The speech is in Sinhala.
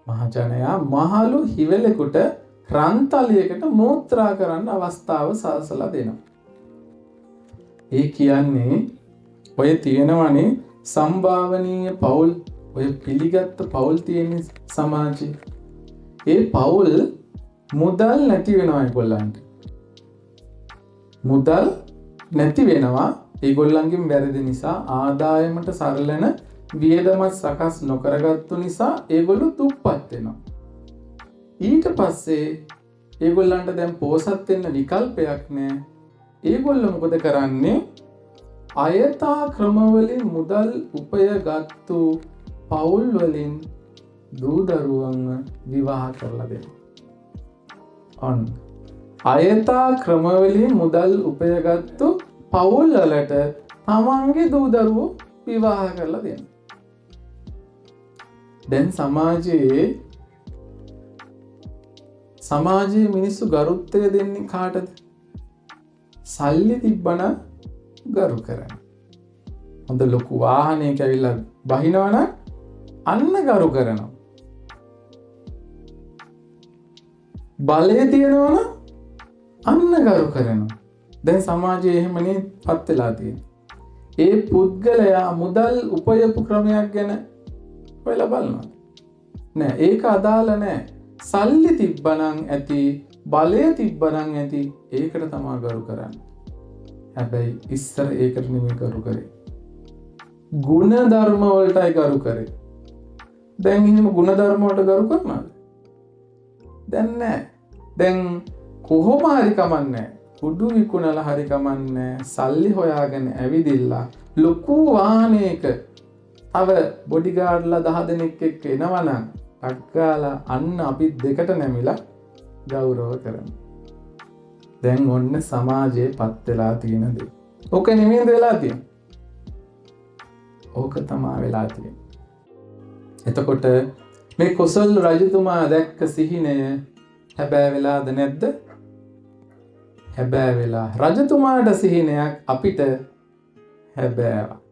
මහජනයා මහලු හිවලෙකුට රන්තලියකට මූත්‍රා කරන්න අවස්ථාව සලසලා දෙනවා. ඒ කියන්නේ ඔය තියෙනවනේ සම්භාවනීය පවුල්, ඔය පිළිගත්ත පවුල් තියෙන සමාජයේ. ඒ පවුල් මුදල් නැති වෙනවා ඒගොල්ලන්ට. මුදල් නැති වෙනවා ඒගොල්ලන්ගෙන් වැරදි නිසා. ආදායමට සරලන වියදමත් සකස් නොකරගත්තු නිසා ඒගොල්ලෝ දුප්පත් වෙනවා. ඊට පස්සේ ඒගොල්ලන්ට දැන් පෝසත් වෙන්න විකල්පයක් නැහැ. ඒගොල්ලෝ මොකද කරන්නේ? අයථා ක්‍රමවලින් මුදල් උපයගත්තු පවුල් වලින් දූ දරුවන්ව විවාහ කරලා දෙනවා. අන්න අයථා ක්‍රමවලින් මුදල් උපයගත්තු පවුල් වලට තමන්ගේ දූ දරුවෝ විවාහ කරලා දෙනවා. දැන් සමාජයේ මිනිස්සු ගරුත්වය දෙන්නේ කාටද? සල්ලි තිබ්බනම් ගරු කරන්නේ. හොඳ ලොකු වාහනයක ඇවිල්ලා බහිනවනම් අන්න ගරු කරනවා. බලය තියෙනවනම් අන්න ගරු කරනවා. දැන් සමාජයේ එහෙමනේ පත් වෙලා තියෙන්නේ. ඒ පුද්ගලයා මුදල් උපයපු ක්‍රමයක් ගැන හොයලා බලනවා. නෑ, ඒක අදාළ නෑ. සල්ලි තිබ්බනම් ඇති, බලය තිබ්බනම් ඇති, ඒකට තමයි ගරු කරන්නේ. හැබැයි ඉස්සර ඒකට නෙමෙයි ගරු කරේ. ගුණ ධර්ම වලටයි ගරු කරේ. දැන් එහෙම ගුණ ධර්ම වලට ගරු කරනවද? දැන් නෑ. දැන් කොහොම හරි කමන්නේ. කුඩු විකුණලා හරි කමන්නේ. සල්ලි හොයාගෙන ඇවිදිලා ලොකු වාහනයක තව බොඩිගාඩ්ලා 10 දෙනෙක් එක්ක එනවනම් අක්කාලා අන්න අපි දෙකට නැමිලා ගෞරව කරනවා. දැන් ඔන්න සමාජයේ පත් වෙලා තියෙන දේ. ඕක නෙමෙයිද වෙලා තියෙන්නේ? ඕක තමයි වෙලා තියෙන්නේ. එතකොට මේ කොසල් රජතුමා දැක්ක සිහිනය හැබෑ වෙලාද නැද්ද? හැබෑ වෙලා. රජතුමාට සිහිනයක් අපිට හැබෑවා.